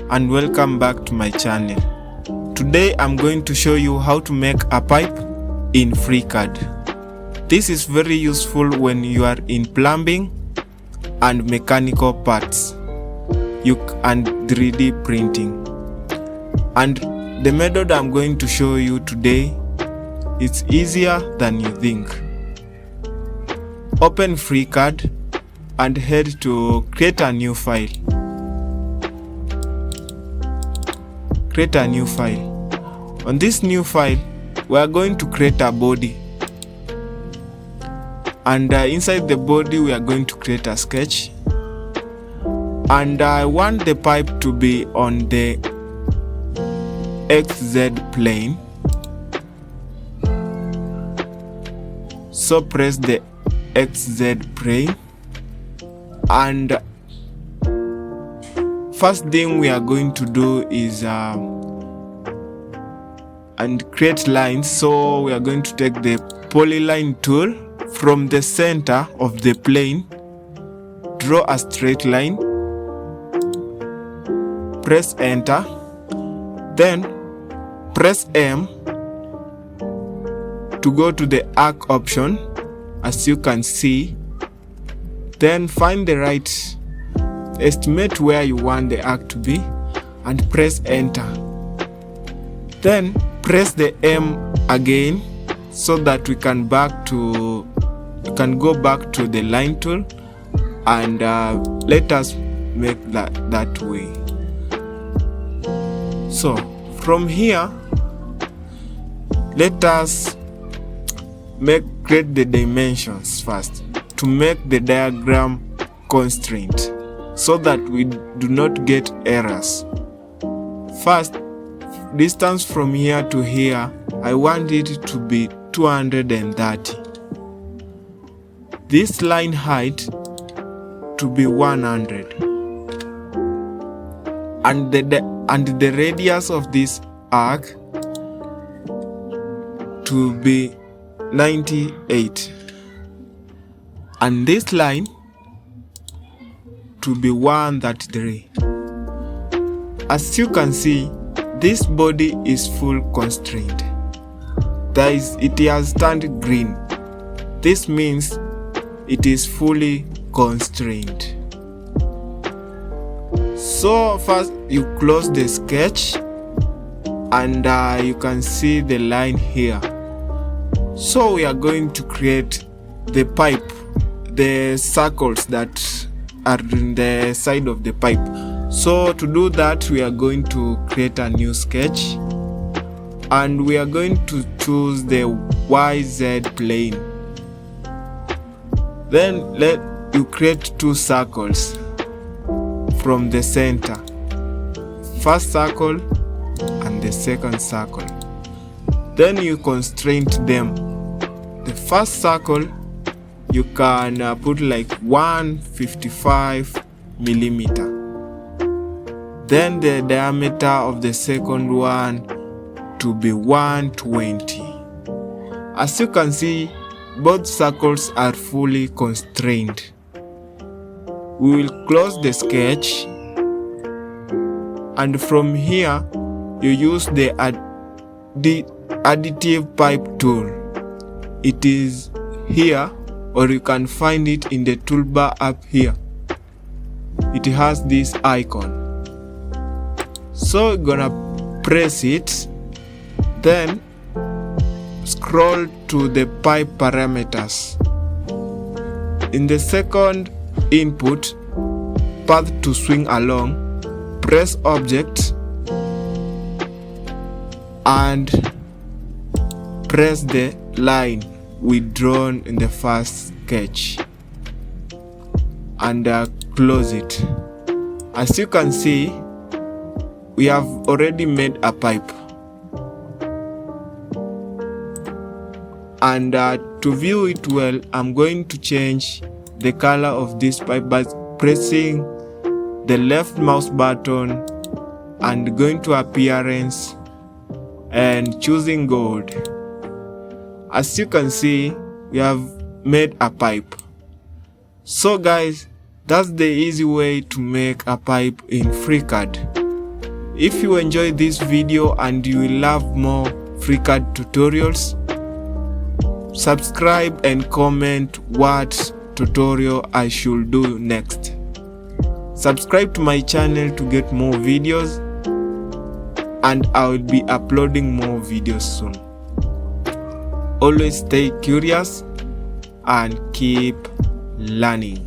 and welcome back to my channel. Today I'm going to show you how to make a pipe in FreeCAD. This is very useful when you are in plumbing and mechanical parts and 3D printing. And the method I'm going to show you today is easier than you think. Open FreeCAD and head to create a new file. Create a new file. On this new file, we are going to create a body. And inside the body, we are going to create a sketch. And I want the pipe to be on the XZ plane. So press the XZ plane. And first thing we are going to do is and create lines. So we are going to take the polyline tool from the center of the plane, draw a straight line, press enter, then press M to go to the arc option, as you can see. Then find the right, estimate where you want the arc to be, and press enter. Then press the M again so that we can go back to the line tool, and let us make that way. So from here, let us create the dimensions first to make the diagram constraint so that we do not get errors. First, distance from here to here, I want it to be 230. This line height to be 100. And the radius of this arc to be 98. And this line to be 133. As you can see, this body is full constrained. It has turned green. This means it is fully constrained. So first you close the sketch, and you can see the line here. So we are going to create the pipe, the circles that are in the side of the pipe. So to do that, we are going to create a new sketch, and we are going to choose the YZ plane. Then let you create two circles from the center, first circle and the second circle. Then you constrain them. The first circle you can put like 155 millimeter. Then the diameter of the second one to be 120. As you can see, both circles are fully constrained. We will close the sketch, and from here you use the additive pipe tool. It is here, or you can find it in the toolbar up here. It has this icon. So we're gonna press it, then scroll to the pipe parameters. In the second input, path to swing along, press object and press the line we drawn in the first sketch, and close it. As you can see, we have already made a pipe. And to view it well, I'm going to change the color of this pipe by pressing the left mouse button and going to appearance and choosing gold. As you can see, we have made a pipe. So guys, that's the easy way to make a pipe in FreeCAD. If you enjoy this video and you will love more FreeCAD tutorials, subscribe and comment what tutorial I should do next. Subscribe to my channel to get more videos, and I will be uploading more videos soon. Always stay curious and keep learning.